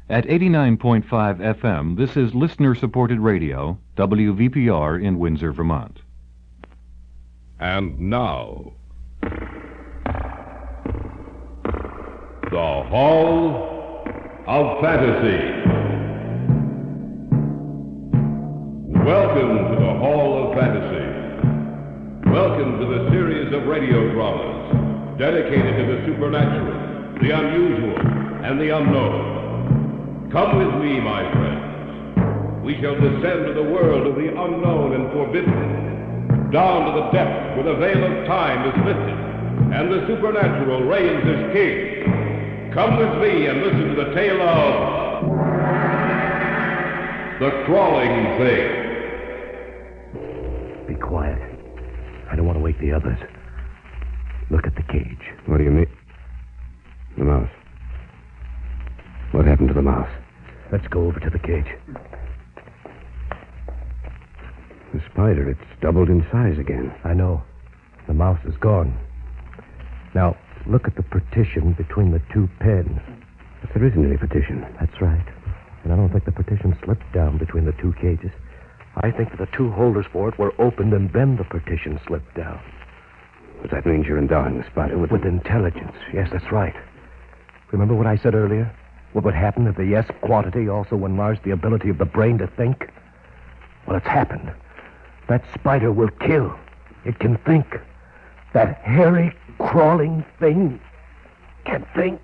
At 89.5 FM, this is listener-supported radio, WVPR in Windsor, Vermont. And now, the Hall of Fantasy. Welcome to the Hall of Fantasy. Welcome to the series of radio dramas dedicated to the supernatural, the unusual, and the unknown. Come with me, my friends. We shall descend to the world of the unknown and forbidden, down to the depths where the veil of time is lifted, and the supernatural reigns as king. Come with me and listen to the tale of the Crawling Thing. Be quiet. I don't want to wake the others. Look at the cage. What do you mean? The mouse. What happened to the mouse? Let's go over to the cage. The spider, it's doubled in size again. I know. The mouse is gone. Now, look at the partition between the two pens. But there isn't any partition. That's right. And I don't think the partition slipped down between the two cages. I think that the two holders for it were opened and then the partition slipped down. But that means you're endowing the spider with intelligence. Yes, that's right. Remember what I said earlier? What would happen if the yes quantity also enlarged the ability of the brain to think? Well, it's happened. That spider will kill. It can think. That hairy, crawling thing can think.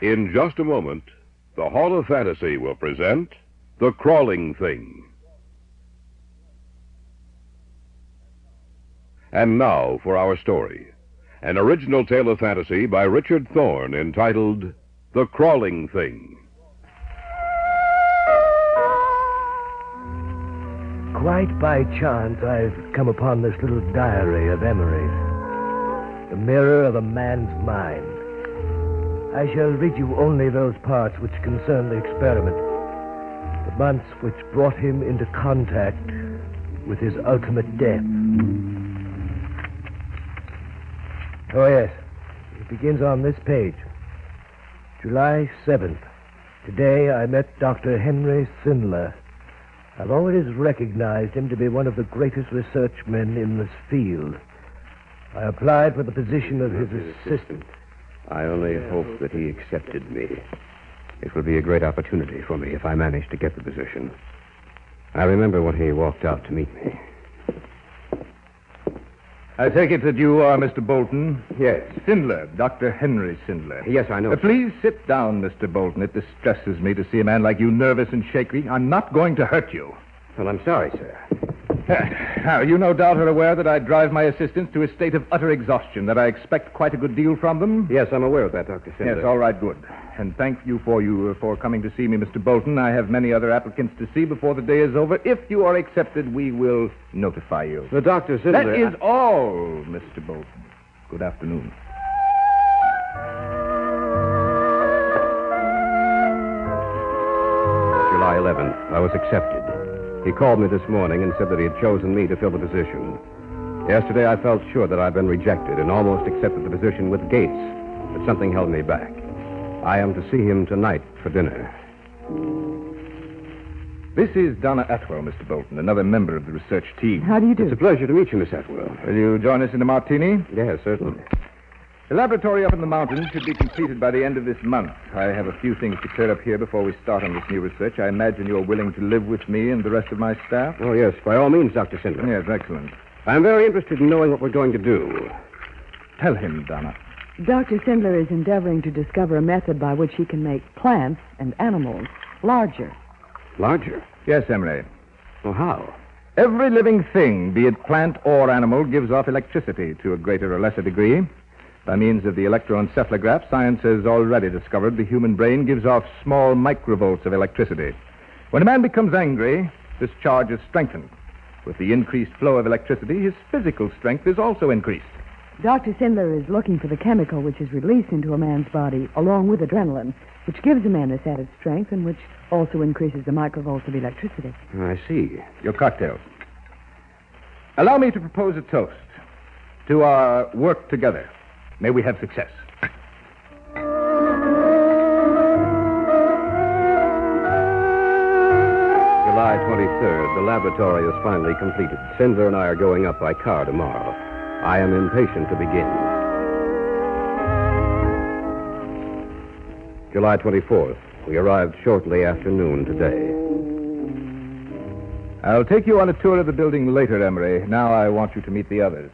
In just a moment, the Hall of Fantasy will present The Crawling Thing. And now for our story. An original tale of fantasy by Richard Thorne entitled The Crawling Thing. Quite by chance, I've come upon this little diary of Emery's. The mirror of a man's mind. I shall read you only those parts which concern the experiment. The months which brought him into contact with his ultimate death. Oh, yes. It begins on this page. July 7th. Today I met Dr. Henry Sindler. I've always recognized him to be one of the greatest research men in this field. I applied for the position of his assistant. I only hope that he accepted me. It will be a great opportunity for me if I manage to get the position. I remember when he walked out to meet me. I take it that you are Mr. Bolton? Yes. Sindler, Dr. Henry Sindler. Yes, I know. Please sit down, Mr. Bolton. It distresses me to see a man like you nervous and shaky. I'm not going to hurt you. Well, I'm sorry, sir. Now, you no doubt are aware that I drive my assistants to a state of utter exhaustion, that I expect quite a good deal from them. Yes, I'm aware of that, Dr. Sindler. Yes, all right, good. And thank you for coming to see me, Mr. Bolton. I have many other applicants to see before the day is over. If you are accepted, we will notify you. The Dr. Sindler... That is all, Mr. Bolton. Good afternoon. July 11th. I was accepted. He called me this morning and said that he had chosen me to fill the position. Yesterday, I felt sure that I'd been rejected and almost accepted the position with Gates, but something held me back. I am to see him tonight for dinner. This is Donna Atwell, Mr. Bolton, another member of the research team. How do you do? It's a pleasure to meet you, Miss Atwell. Will you join us in a martini? Yes, certainly. The laboratory up in the mountains should be completed by the end of this month. I have a few things to clear up here before we start on this new research. I imagine you're willing to live with me and the rest of my staff? Oh, yes, by all means, Dr. Sindler. Yes, excellent. I'm very interested in knowing what we're going to do. Tell him, Donna. Dr. Sindler is endeavoring to discover a method by which he can make plants and animals larger. Larger? Yes, Emery. Well, how? Every living thing, be it plant or animal, gives off electricity to a greater or lesser degree. By means of the electroencephalograph, science has already discovered the human brain gives off small microvolts of electricity. When a man becomes angry, this charge is strengthened. With the increased flow of electricity, his physical strength is also increased. Dr. Sindler is looking for the chemical which is released into a man's body, along with adrenaline, which gives a man this added strength and which also increases the microvolts of electricity. I see. Your cocktails. Allow me to propose a toast to our work together. May we have success. July 23rd. The laboratory is finally completed. Sindler and I are going up by car tomorrow. I am impatient to begin. July 24th. We arrived shortly after noon today. I'll take you on a tour of the building later, Emery. Now I want you to meet the others.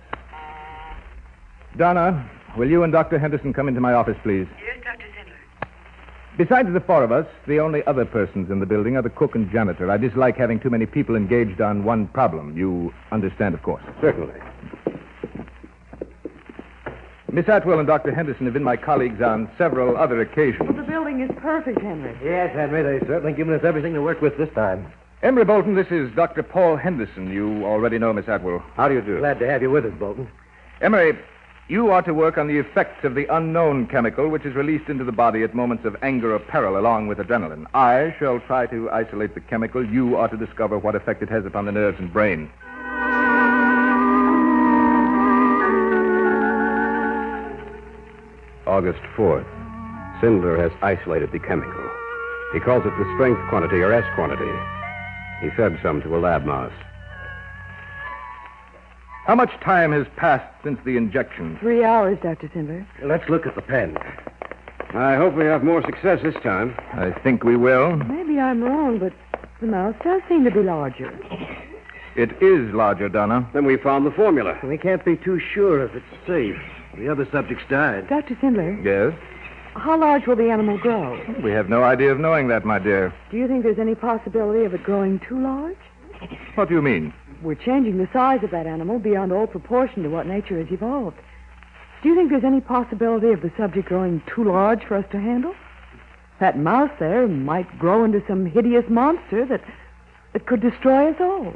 Donna, will you and Dr. Henderson come into my office, please? Yes, Dr. Sindler. Besides the four of us, the only other persons in the building are the cook and janitor. I dislike having too many people engaged on one problem. You understand, of course. Certainly. Miss Atwell and Dr. Henderson have been my colleagues on several other occasions. Well, the building is perfect, Henry. Yes, Henry, they've certainly given us everything to work with this time. Emery Bolton, this is Dr. Paul Henderson. You already know Miss Atwell. How do you do? Glad to have you with us, Bolton. Emery, you are to work on the effects of the unknown chemical which is released into the body at moments of anger or peril along with adrenaline. I shall try to isolate the chemical. You are to discover what effect it has upon the nerves and brain. August 4th. Sindler has isolated the chemical. He calls it the strength quantity or S quantity. He fed some to a lab mouse. How much time has passed since the injection? 3 hours, Dr. Sindler. Let's look at the pen. I hope we have more success this time. I think we will. Maybe I'm wrong, but the mouse does seem to be larger. It is larger, Donna. Then we found the formula. We can't be too sure if it's safe. The other subjects died. Dr. Sindler, Yes? how large will the animal grow? We have no idea of knowing that, my dear. Do you think there's any possibility of it growing too large? What do you mean? We're changing the size of that animal beyond all proportion to what nature has evolved. Do you think there's any possibility of the subject growing too large for us to handle? That mouse there might grow into some hideous monster that could destroy us all.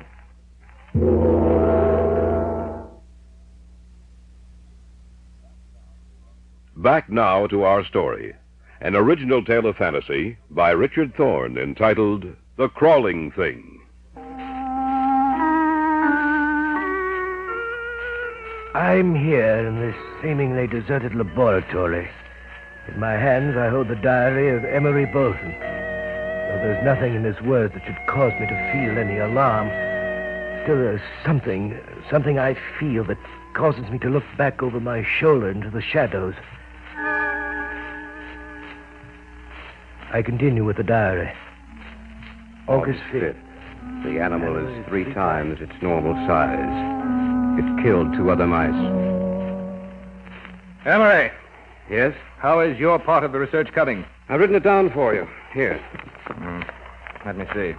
Back now to our story. An original tale of fantasy by Richard Thorne entitled The Crawling Thing. I'm here in this seemingly deserted laboratory. In my hands, I hold the diary of Emery Bolton. Though there's nothing in his words that should cause me to feel any alarm, still there's something I feel that causes me to look back over my shoulder into the shadows. I continue with the diary. August 5th. The animal is 3 times its normal size. It killed 2 other mice. Emery, Yes? how is your part of the research coming? I've written it down for you. Here. Let me see.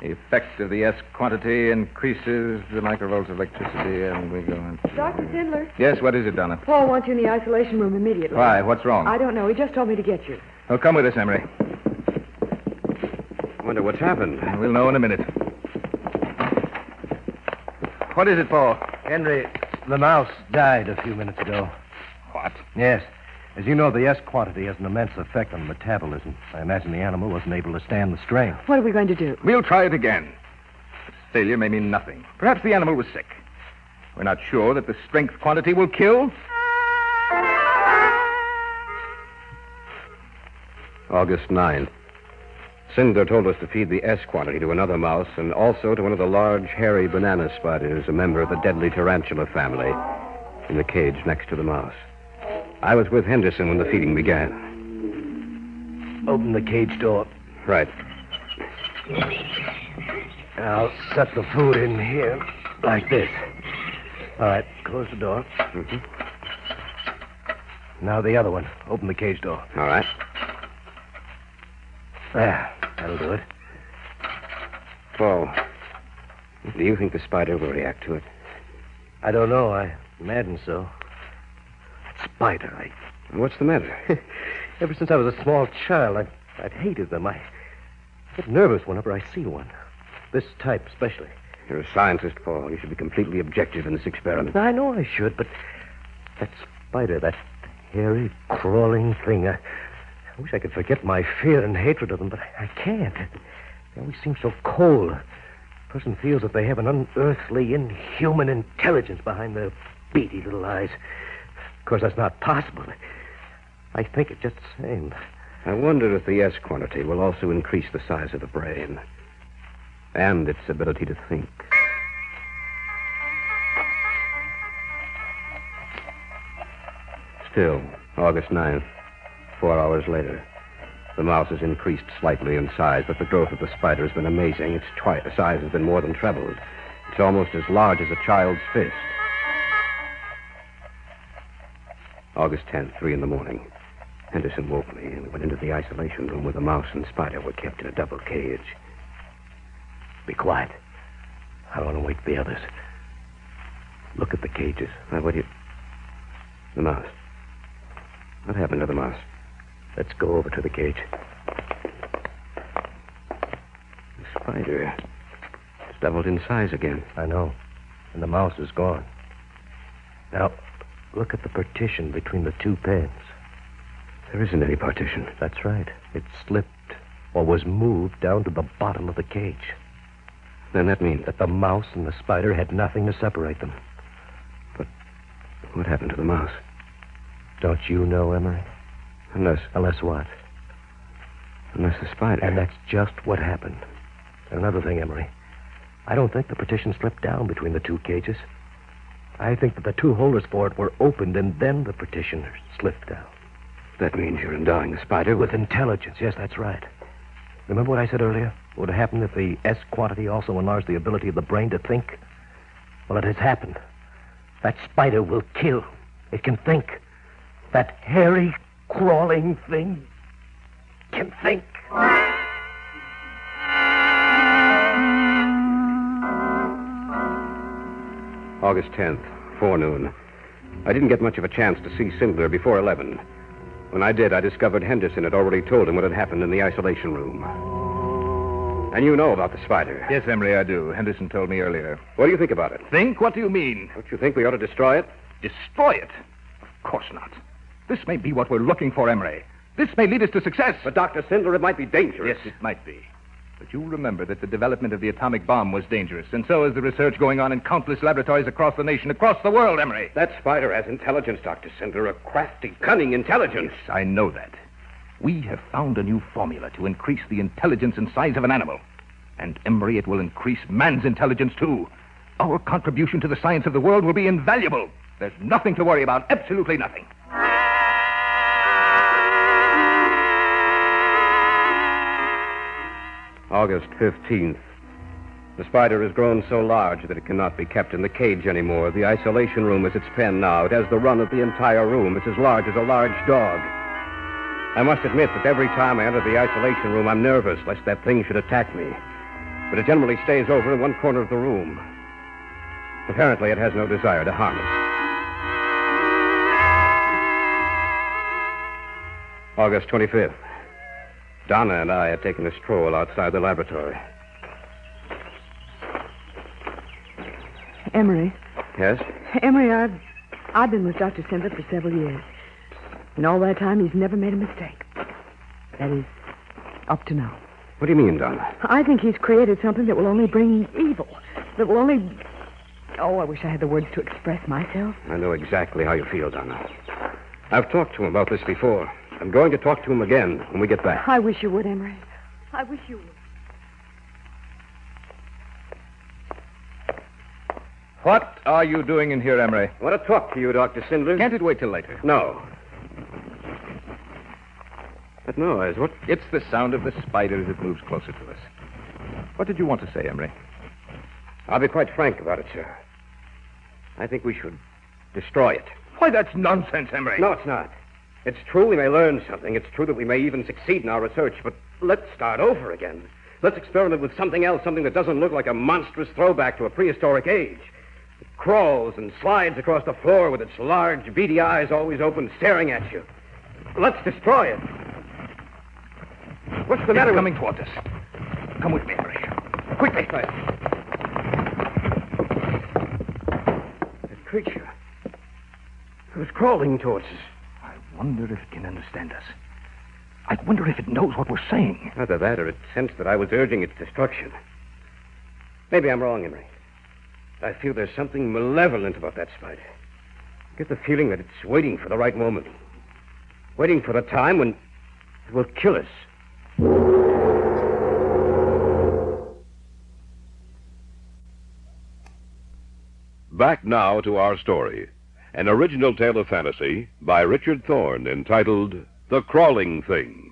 The effect of the S quantity increases the microvolts of electricity, and we go on. Dr. Sindler, Yes, what is it, Donna? Paul wants you in the isolation room immediately. Why? What's wrong? I don't know. He just told me to get you. Oh, come with us, Emery. Wonder what's happened. We'll know in a minute. What is it, Paul? Henry, the mouse died a few minutes ago. What? Yes. As you know, the S quantity has an immense effect on metabolism. I imagine the animal wasn't able to stand the strain. What are we going to do? We'll try it again. Failure may mean nothing. Perhaps the animal was sick. We're not sure that the strength quantity will kill. August 9th. Sindler told us to feed the S quantity to another mouse and also to one of the large, hairy banana spiders, a member of the deadly tarantula family, in the cage next to the mouse. I was with Henderson when the feeding began. Open the cage door. Right. I'll set the food in here, like this. All right, close the door. Mm-hmm. Now the other one. Open the cage door. All right. There, that'll do it. Paul, do you think the spider will react to it? I don't know. I imagine so. Spider, What's the matter? Ever since I was a small child, I've hated them. I get nervous whenever I see one. This type, especially. You're a scientist, Paul. You should be completely objective in this experiment. I know I should, but that spider, that hairy, crawling thing, I wish I could forget my fear and hatred of them, but I can't. They always seem so cold. A person feels that they have an unearthly, inhuman intelligence behind their beady little eyes. Of course, that's not possible. I think it just the same. I wonder if the S quantity will also increase the size of the brain. and its ability to think. Still, August 9th, 4 hours later. The mouse has increased slightly in size, but the growth of the spider has been amazing. Its size has been more than trebled. It's almost as large as a child's fist. August 10th, 3 in the morning. Henderson woke me, and we went into the isolation room where the mouse and spider were kept in a double cage. Be quiet. I don't want to wake the others. Look at the cages. What do you... The mouse. What happened to the mouse? Let's go over to the cage. The spider. It's doubled in size again. I know. And the mouse is gone. Now, look at the partition between the two pens. There isn't any partition. That's right. It slipped or was moved down to the bottom of the cage. Then that means that the mouse and the spider had nothing to separate them. But what happened to the mouse? Don't you know, Emery? Unless what? Unless the spider... And that's just what happened. And another thing, Emery. I don't think the partition slipped down between the two cages. I think that the two holders for it were opened and then the partition slipped down. That means you're endowing the spider with intelligence. Yes, that's right. Remember what I said earlier? What would happen if the S quantity also enlarged the ability of the brain to think? Well, it has happened. That spider will kill. It can think. That hairy, crawling thing can think. August 10th, forenoon. I didn't get much of a chance to see Sindler before 11. When I did, I discovered Henderson had already told him what had happened in the isolation room. And you know about the spider. Yes, Emery, I do. Henderson told me earlier. What do you think about it? Think? What do you mean? Don't you think we ought to destroy it? Destroy it? Of course not. This may be what we're looking for, Emery. This may lead us to success. But, Dr. Sindler, it might be dangerous. Yes, it might be. But you'll remember that the development of the atomic bomb was dangerous, and so is the research going on in countless laboratories across the nation, across the world, Emery. That spider has intelligence, Dr. Sindler, a crafty, cunning intelligence. Yes, I know that. We have found a new formula to increase the intelligence and size of an animal. And, Emery, it will increase man's intelligence, too. Our contribution to the science of the world will be invaluable. There's nothing to worry about, absolutely nothing. August 15th. The spider has grown so large that it cannot be kept in the cage anymore. The isolation room is its pen now. It has the run of the entire room. It's as large as a large dog. I must admit that every time I enter the isolation room, I'm nervous lest that thing should attack me. But it generally stays over in one corner of the room. Apparently, it has no desire to harm us. August 25th. Donna and I had taken a stroll outside the laboratory. Emery. Yes? Emery, I've been with Dr. Sindler for several years. In all that time, he's never made a mistake. That is, up to now. What do you mean, Donna? I think he's created something that will only bring evil. That will only... Oh, I wish I had the words to express myself. I know exactly how you feel, Donna. I've talked to him about this before. I'm going to talk to him again when we get back. I wish you would, Emery. I wish you would. What are you doing in here, Emery? I want to talk to you, Dr. Sindler. Can't it wait till later? No. That noise, what? It's the sound of the spider as it moves closer to us. What did you want to say, Emery? I'll be quite frank about it, sir. I think we should destroy it. Why, that's nonsense, Emery. No, it's not. It's true we may learn something. It's true that we may even succeed in our research, but let's start over again. Let's experiment with something else, something that doesn't look like a monstrous throwback to a prehistoric age. It crawls and slides across the floor with its large, beady eyes always open, staring at you. Let's destroy it. What's the matter with... coming toward us. Come with me, Emery. Quickly. That creature. It was crawling towards us. I wonder if it can understand us. I wonder if it knows what we're saying. Either that or it sensed that I was urging its destruction. Maybe I'm wrong, Emery. I feel there's something malevolent about that spider. I get the feeling that it's waiting for the right moment. Waiting for the time when it will kill us. Back now to our story. An original tale of fantasy by Richard Thorne entitled The Crawling Thing.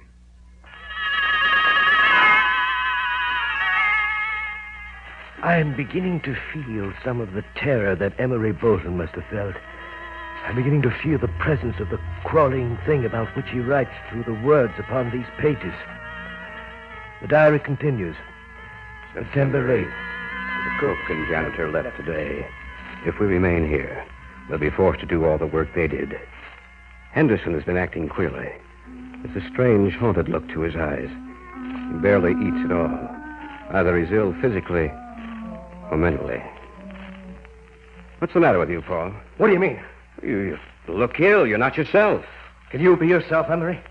I'm beginning to feel some of the terror that Emery Bolton must have felt. I'm beginning to feel the presence of the crawling thing about which he writes through the words upon these pages. The diary continues. September 8th. The cook and janitor left today. If we remain here, we'll be forced to do all the work they did. Henderson has been acting queerly. There's a strange, haunted look to his eyes. He barely eats at all. Either he's ill physically or mentally. What's the matter with you, Paul? What do you mean? You look ill. You're not yourself. Can you be yourself, Emery?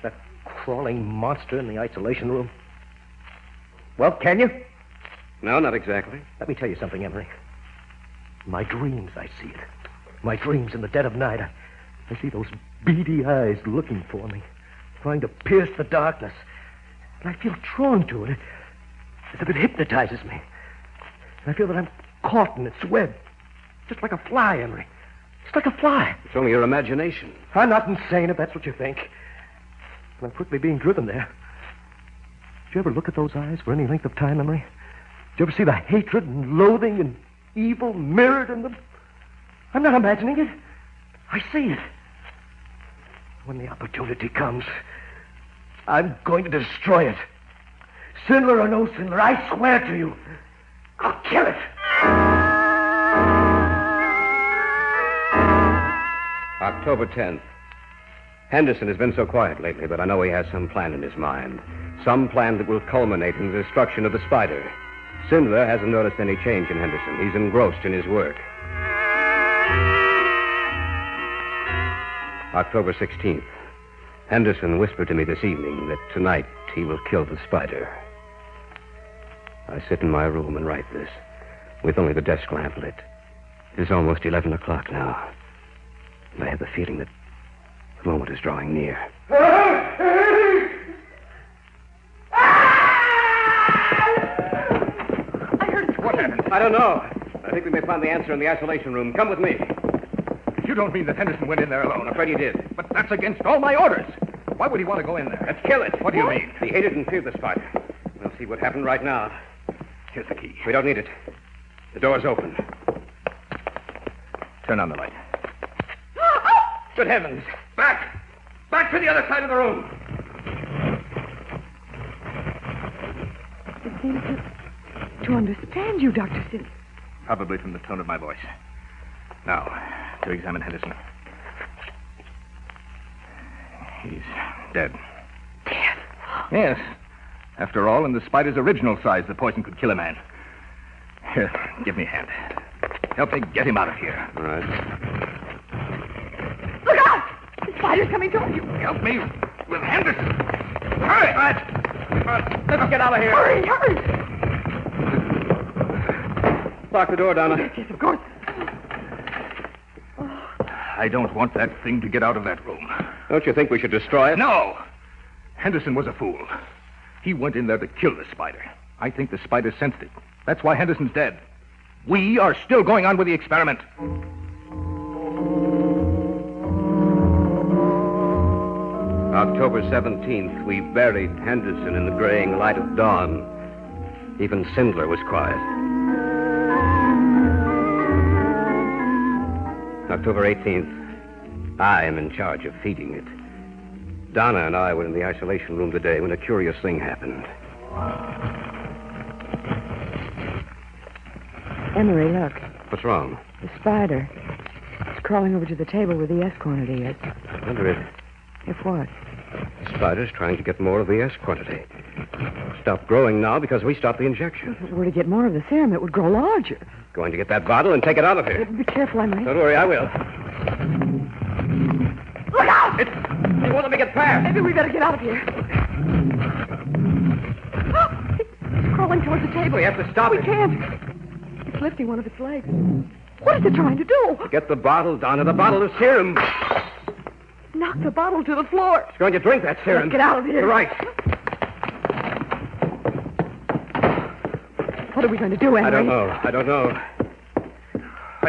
That crawling monster in the isolation room? Well, can you? No, not exactly. Let me tell you something, Emery. In my dreams, I see it. My dreams in the dead of night. I see those beady eyes looking for me, trying to pierce the darkness. And I feel drawn to it, as if it hypnotizes me. And I feel that I'm caught in its web, just like a fly, Emery. Just like a fly. It's only your imagination. I'm not insane, if that's what you think. And I'm quickly being driven there. Did you ever look at those eyes for any length of time, Emery? Did you ever see the hatred and loathing and evil mirrored in them? I'm not imagining it. I see it. When the opportunity comes, I'm going to destroy it. Sinler or no Sinler, I swear to you, I'll kill it. October 10th. Henderson has been so quiet lately, but I know he has some plan in his mind. Some plan that will culminate in the destruction of the spider. Sindler hasn't noticed any change in Henderson. He's engrossed in his work. October 16th. Henderson whispered to me this evening that tonight he will kill the spider. I sit in my room and write this, with only the desk lamp lit. It is almost 11 o'clock now. And I have the feeling that the moment is drawing near. What happened? I don't know. I think we may find the answer in the isolation room. Come with me. You don't mean that Henderson went in there alone? I'm afraid he did. But that's against all my orders. Why would he want to go in there? Let's kill it. What do you mean? He hated and feared the spider. We'll see what happened right now. Here's the key. We don't need it. The door's open. Turn on the light. Good heavens. Back! Back to the other side of the room. It seems to understand you, Dr. Sid. Probably from the tone of my voice. Now, to examine Henderson. He's dead. Dead? Yes. After all, in the spider's original size, the poison could kill a man. Here, give me a hand. Help me get him out of here. All right. Look out! The spider's coming toward you. Help me with Henderson. Hurry! All right. Let's get out of here. Hurry, hurry! Lock the door, Donna. Yes, of course. I don't want that thing to get out of that room. Don't you think we should destroy it? No! Henderson was a fool. He went in there to kill the spider. I think the spider sensed it. That's why Henderson's dead. We are still going on with the experiment. October 17th, we buried Henderson in the graying light of dawn. Even Sindler was quiet. October 18th, I am in charge of feeding it. Donna and I were in the isolation room today when a curious thing happened. Emery, look. What's wrong? The spider. It's crawling over to the table where the S quantity is. I wonder If what? the spider's trying to get more of the S quantity. Stop growing now because we stopped the injection. If it were to get more of the serum, it would grow larger. Going to get that bottle and take it out of here. Be careful, Emery. Don't worry, I will. Look out! It won't let me get past. Maybe we better get out of here. It's crawling towards the table. We have to stop We it. can't. It's lifting one of its legs. What is it trying to do? Get the bottle, Donna. The bottle of serum. Knock the bottle to the floor. It's going to drink that serum. Let's get out of here. You're right. What are we going to do, Emery? I don't know.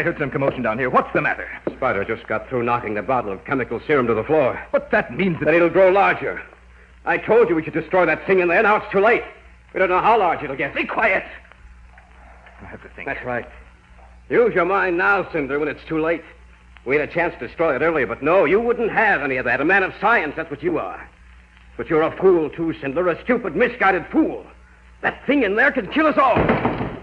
I heard some commotion down here. What's the matter? Spider just got through knocking the bottle of chemical serum to the floor. But that means That it'll grow larger. I told you we should destroy that thing in there. Now it's too late. We don't know how large it'll get. Be quiet. I have to think. That's right. Use your mind now, Cinder, when it's too late. We had a chance to destroy it earlier, but no, you wouldn't have any of that. A man of science, that's what you are. But you're a fool, too, Cinder. A stupid, misguided fool. That thing in there could kill us all.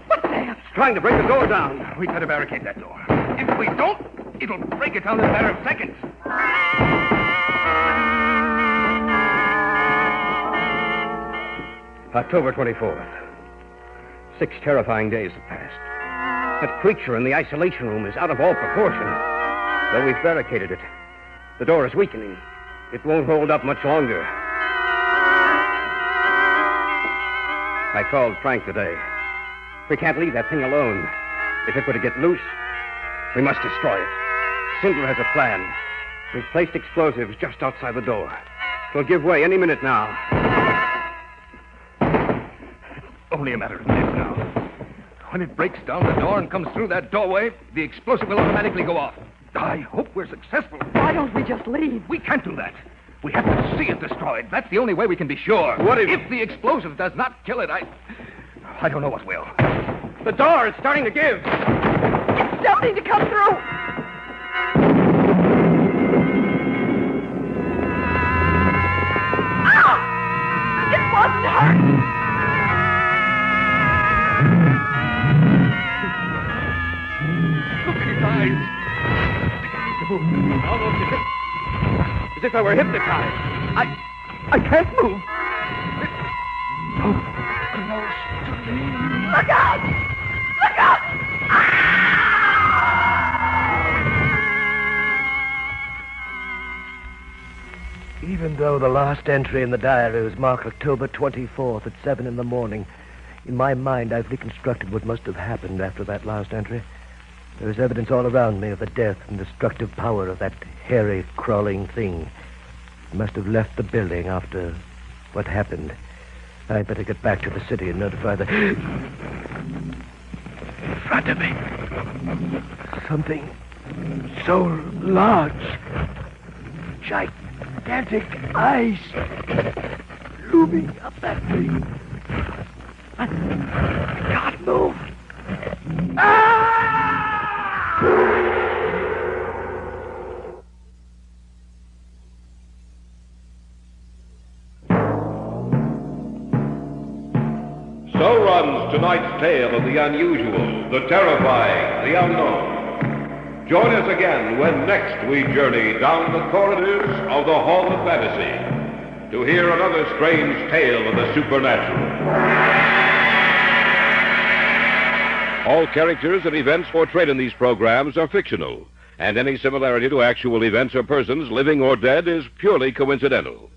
What the hell? It's trying to break the door down. We better barricade that door. If we don't, it'll break it down in a matter of seconds. October 24th. 6 terrifying days have passed. That creature in the isolation room is out of all proportion. Though we've barricaded it, the door is weakening. It won't hold up much longer. I called Frank today. We can't leave that thing alone. If it were to get loose, we must destroy it. Cinder has a plan. We've placed explosives just outside the door. It'll give way any minute now. Only a matter of minutes now. When it breaks down the door and comes through that doorway, the explosive will automatically go off. I hope we're successful. Why don't we just leave? We can't do that. We have to see it destroyed. That's the only way we can be sure. What if the explosive does not kill it, I don't know what will. The door is starting to give. It's starting to come through. Ah! It wasn't hurt. Look at his eyes. Almost as if I were hypnotized. I can't move. Look out! Look out! Even though the last entry in the diary was marked October 24th at 7 in the morning, in my mind I've reconstructed what must have happened after that last entry. There is evidence all around me of the death and destructive power of that hairy, crawling thing. It must have left the building after what happened. I'd better get back to the city and notify the... In front of me. Something so large. Gigantic eyes looming up at me. I can't move. So runs tonight's tale of the unusual, the terrifying, the unknown. Join us again when next we journey down the corridors of the Hall of Fantasy to hear another strange tale of the supernatural. All characters and events portrayed in these programs are fictional, and any similarity to actual events or persons, living or dead, is purely coincidental.